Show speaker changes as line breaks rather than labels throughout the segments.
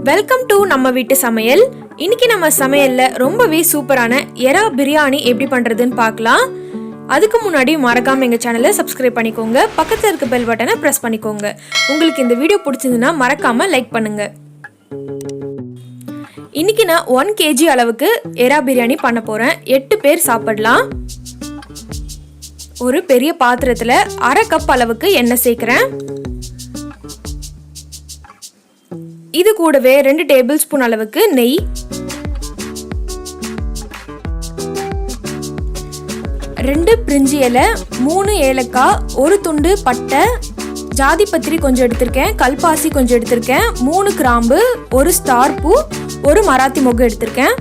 Welcome to நம்ம வீட்டு சமையல். இன்னைக்கு நம்ம சமையல்ல ரொம்பவே சூப்பரான எறா பிரியாணி எப்படி பண்றதுன்னு பார்க்கலாம். அதுக்கு முன்னாடி மறக்காம எங்க சேனலை சப்ஸ்கிரைப் பண்ணிக்கோங்க, பக்கத்துல இருக்க பெல் பட்டனை பிரஸ் பண்ணிக்கோங்க. உங்களுக்கு இந்த வீடியோ பிடிச்சிருந்ததுன்னா மறக்காம லைக் பண்ணுங்க. இன்னைக்கு நான் 1 kg அளவுக்கு எறா பிரியாணி பண்ண போறேன். 8 பேர் சாப்பிடலாம். ஒரு பெரிய பாத்திரத்துல 1/2 கப் அளவுக்கு எண்ணெய் சேர்க்கிறேன். இது கூடவே 2 டேபிள் ஸ்பூன் அளவுக்கு நெய், 2 பிரிஞ்சி இலை, 3 ஏலக்காய், 1 துண்டு பட்டை, ஜாதி பத்திரி கொஞ்சம் எடுத்திருக்கேன், கல்பாசி கொஞ்சம் எடுத்திருக்கேன், 3 கிராம்பு, 1 ஸ்டார் பூ, 1 மராத்தி மொக்கு எடுத்திருக்கேன்.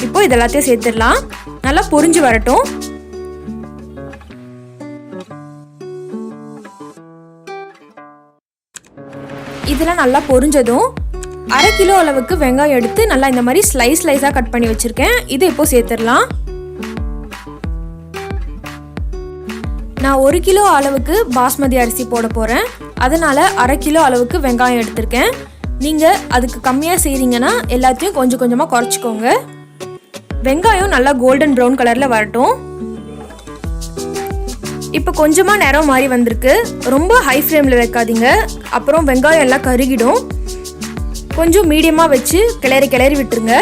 இப்போ இதெல்லாத்தையும் சேர்த்துடலாம். நல்லா பொரிஞ்சு வரட்டும். இதெல்லாம் நல்லா பொரிஞ்சதும் 1/2 கிலோ அளவுக்கு வெங்காயம் எடுத்து நல்லா இந்த மாதிரி ஸ்லைஸாக கட் பண்ணி வச்சிருக்கேன். இதை இப்போ சேர்த்துடலாம். நான் 1 கிலோ அளவுக்கு பாஸ்மதி அரிசி போட போகிறேன். அதனால 1/2 கிலோ அளவுக்கு வெங்காயம் எடுத்திருக்கேன். நீங்கள் அதுக்கு கம்மியாக செய்கிறீங்கன்னா எல்லாத்தையும் கொஞ்சம் கொஞ்சமாக குறைச்சிக்கோங்க. வெங்காயம் நல்லா கோல்டன் ப்ரௌன் கலரில் வரட்டும். இப்போ கொஞ்சமாக நேரம் மாறி வந்திருக்கு. ரொம்ப ஹை ஃப்ளேமில் வைக்காதீங்க, அப்புறம் வெங்காயம் எல்லாம் கருகிடும். கொஞ்சம் மீடியமாக வச்சு கிளறி விட்டுருங்க.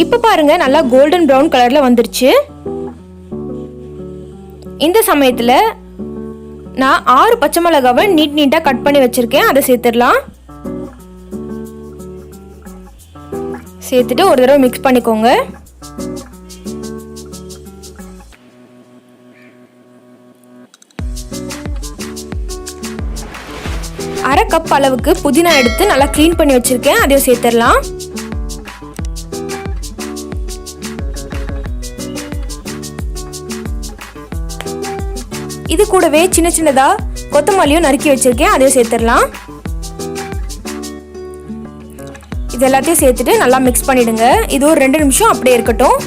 இப்போ பாருங்க, நல்லா கோல்டன் ப்ரௌன் கலரில் வந்துருச்சு. இந்த சமயத்தில் நான் 6 பச்சை மிளகாவை நீட்டாக கட் பண்ணி வச்சுருக்கேன். அதை சேர்த்துடலாம். சேர்த்துட்டு ஒரு தடவை மிக்ஸ் பண்ணிக்கோங்க. அரை கப் அளவுக்கு புதினா எடுத்து நல்லா க்ளீன் பண்ணி வச்சிருக்கேன். அதையும் சேர்த்துடலாம். இது கூடவே சின்னதா கொத்தமல்லியும் நறுக்கி வச்சிருக்கேன். அதையும் சேர்த்துடலாம். இது எல்லாத்தையும் சேர்த்துட்டு நல்லா மிக்ஸ் பண்ணிடுங்க. இது ஒரு 2 நிமிஷம் அப்படியே இருக்கட்டும்.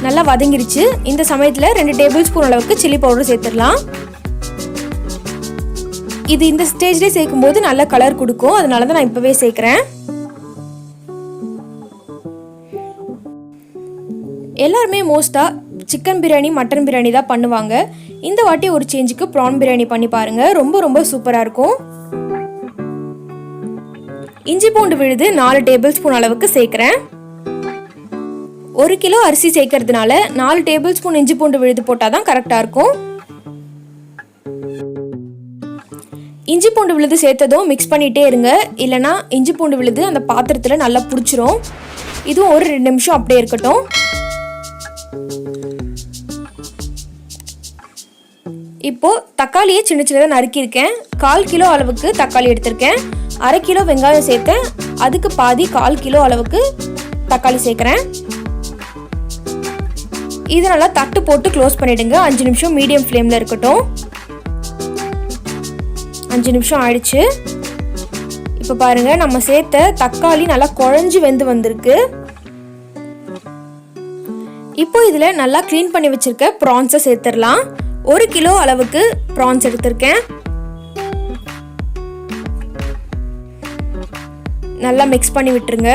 நல்லா வதங்கிருச்சு. இந்த சமயத்தில் 2 டேபிள் ஸ்பூன் அளவுக்கு சில்லி பவுடர் சேர்த்துடலாம். இது இந்த ஸ்டேஜ்லேயே சேர்க்கும் போது நல்ல கலர் கொடுக்கும். அதனால தான் நான் இப்பவே சேர்க்கிறேன். எல்லாருமே மோஸ்டா சிக்கன் பிரியாணி, மட்டன் பிரியாணி தான் பண்ணுவாங்க. இந்த வாட்டி ஒரு சேஞ்சுக்கு ப்ரான் பிரியாணி பண்ணி பாருங்க. ரொம்ப சூப்பராக இருக்கும். இஞ்சி பூண்டு விழுது 4 டேபிள் ஸ்பூன் அளவுக்கு சேர்க்கிறேன். 1 கிலோ அரிசி சேர்க்கறதுனால 4 டேபிள் ஸ்பூன் இஞ்சி பூண்டு விழுது போட்டால் தான் கரெக்டாக இருக்கும். இஞ்சி பூண்டு விழுது சேர்த்ததும் மிக்ஸ் பண்ணிகிட்டே இருங்க, இல்லைனா இஞ்சி பூண்டு விழுது அந்த பாத்திரத்தில் நல்லா பிடிச்சிரும். இதுவும் ஒரு 2 நிமிஷம் அப்படியே இருக்கட்டும். இப்போ தக்காளியை சின்னதாக நறுக்கியிருக்கேன். 1/4 கிலோ அளவுக்கு தக்காளி எடுத்திருக்கேன். 1/2 கிலோ வெங்காயம் சேர்த்தேன். அதுக்கு பாதி 1/4 கிலோ அளவுக்கு தக்காளி சேர்க்குறேன். இது நல்லா தட்டு போட்டு க்ளோஸ் பண்ணிடுங்க. 5 நிமிஷம் மீடியம் ஃப்ளேமில் இருக்கட்டும். 5 நிமிஷம் ஆயிடுச்சு. இப்போ பாருங்க, நம்ம சேர்த்த தக்காளி நல்லா குழஞ்சு வெந்து வந்திருக்கு. இப்போ இதில் நல்லா க்ளீன் பண்ணி வச்சிருக்க ப்ரான்ஸை சேர்த்துடலாம். 1 கிலோ அளவுக்கு ப்ரான்ஸ் எடுத்திருக்கேன். நல்லா மிக்ஸ் பண்ணி விட்டுருங்க.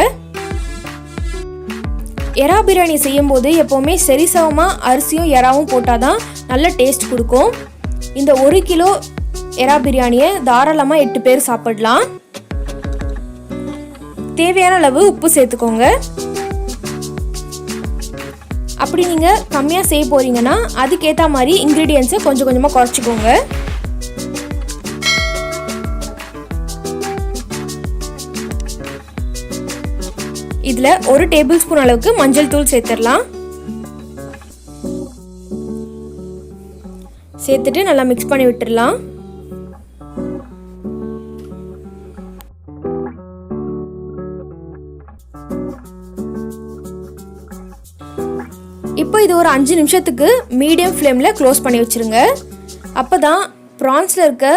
எறா பிரியாணி செய்யும் போது எப்போவுமே சரிசமமாக அரிசியும் எறாவும் போட்டால் தான் நல்ல டேஸ்ட் கொடுக்கும். இந்த 1 கிலோ எறா பிரியாணியை தாராளமாக 8 பேர் சாப்பிடலாம். தேவையான அளவு உப்பு சேர்த்துக்கோங்க. அப்படி நீங்கள் கம்மியாக செய்ய போகிறீங்கன்னா அதுக்கேற்ற மாதிரி இன்க்ரீடியன்ஸை கொஞ்சம் கொஞ்சமாக குறைச்சிக்கோங்க. இதில் 1 டேபிள் ஸ்பூன் அளவுக்கு மஞ்சள் தூள் சேர்த்துடலாம். சேர்த்துட்டு நல்லா மிக்ஸ் பண்ணி விட்டுடலாம். இப்போ இது ஒரு 5 நிமிஷத்துக்கு மீடியம் ஃப்ளேமில் க்ளோஸ் பண்ணி வச்சுருங்க. அப்போ தான் ப்ரான்ஸில் இருக்க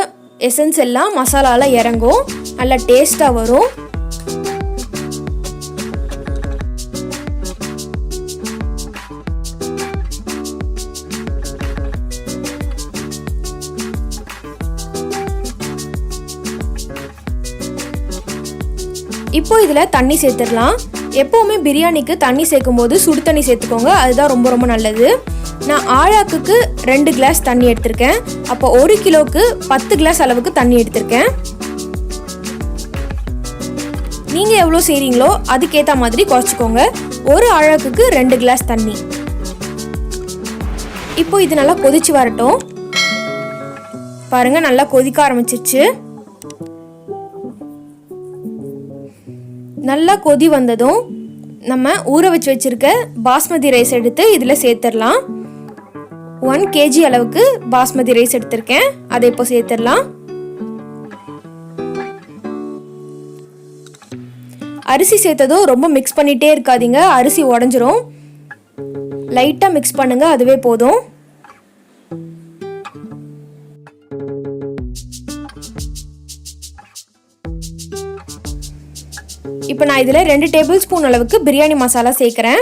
எசன்ஸ் எல்லாம் மசாலாவில் இறங்கும். நல்லா டேஸ்ட்டாக வரும். இப்போ இதில் தண்ணி சேர்த்துடலாம். எப்போவுமே பிரியாணிக்கு தண்ணி சேர்க்கும் போது சுடு தண்ணி சேர்த்துக்கோங்க, அதுதான் ரொம்ப ரொம்ப நல்லது. நான் ஆழாக்குக்கு 2 கிளாஸ் தண்ணி எடுத்திருக்கேன். அப்போ 1 கிலோவுக்கு 10 கிளாஸ் அளவுக்கு தண்ணி எடுத்திருக்கேன். நீங்கள் எவ்வளோ செய்கிறீங்களோ அதுக்கேற்ற மாதிரி குறைச்சிக்கோங்க. ஒரு ஆழாக்குக்கு 2 கிளாஸ் தண்ணி. இப்போ இது நல்லா கொதிச்சு வரட்டும். பாருங்கள், நல்லா கொதிக்க ஆரம்பிச்சிருச்சு. நல்லா கொதி வந்ததும் நம்ம ஊற வச்சு வச்சுருக்க பாஸ்மதி ரைஸ் எடுத்து இதில் சேர்த்துடலாம். 1 kg அளவுக்கு பாஸ்மதி ரைஸ் எடுத்திருக்கேன், அதை இப்போ சேர்த்துடலாம். அரிசி சேர்த்ததும் ரொம்ப மிக்ஸ் பண்ணிகிட்டே இருக்காதீங்க, அரிசி உடஞ்சிரும். லைட்டாக மிக்ஸ் பண்ணுங்கள், அதுவே போதும். இப்போ நான் இதில் 2 டேபிள் ஸ்பூன் அளவுக்கு பிரியாணி மசாலா சேர்க்குறேன்.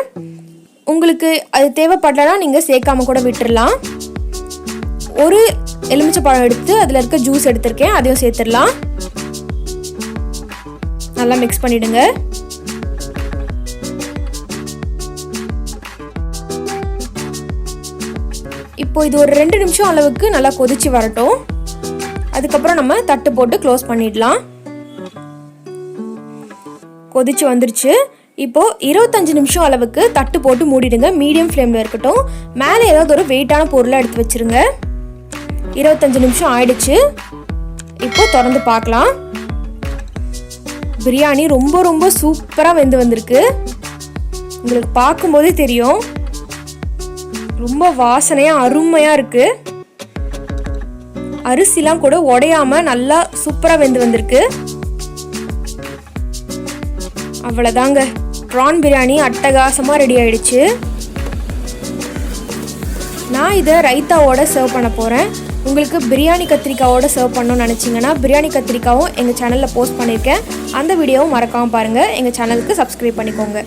உங்களுக்கு அது தேவைப்படலைன்னா நீங்கள் சேர்க்காம கூட விட்டுடலாம். ஒரு எலுமிச்சை பழம் எடுத்து அதில் இருக்க ஜூஸ் எடுத்திருக்கேன், அதையும் சேர்த்துடலாம். நல்லா மிக்ஸ் பண்ணிவிடுங்க. இப்போ இது ஒரு 2 நிமிஷம் அளவுக்கு நல்லா கொதிச்சு வரட்டும். அதுக்கப்புறம் நம்ம தட்டு போட்டு க்ளோஸ் பண்ணிடலாம். கொதிச்சு வந்துருச்சு. இப்போது 25 நிமிஷம் அளவுக்கு தட்டு போட்டு மூடிடுங்க, மீடியம் ஃப்ளேமில் இருக்கட்டும். மேலே ஏதாவது ஒரு வெயிட்டான பொருளை எடுத்து வச்சுருங்க. 25 நிமிஷம் ஆயிடுச்சு. இப்போது திறந்து பார்க்கலாம். பிரியாணி ரொம்ப ரொம்ப சூப்பராக வெந்து வந்திருக்கு. உங்களுக்கு பார்க்கும்போதே தெரியும், ரொம்ப வாசனையாக அருமையாக இருக்குது. அரிசிலாம் கூட உடையாமல் நல்லா சூப்பராக வெந்து வந்திருக்கு. அவ்வளோதாங்க, ப்ரான் பிரியாணி அட்டகாசமாக ரெடி ஆயிடுச்சு. நான் இதை ரைத்தாவோட சர்வ் பண்ண போகிறேன். உங்களுக்கு பிரியாணி கத்திரிக்காவோட சர்வ் பண்ணணும்னு நினச்சிங்கன்னா பிரியாணி கத்திரிக்காவும் எங்கள் சேனலில் போஸ்ட் பண்ணியிருக்கேன். அந்த வீடியோவும் மறக்காமல் பாருங்கள். எங்கள் சேனலுக்கு சப்ஸ்கிரைப் பண்ணிக்கோங்க.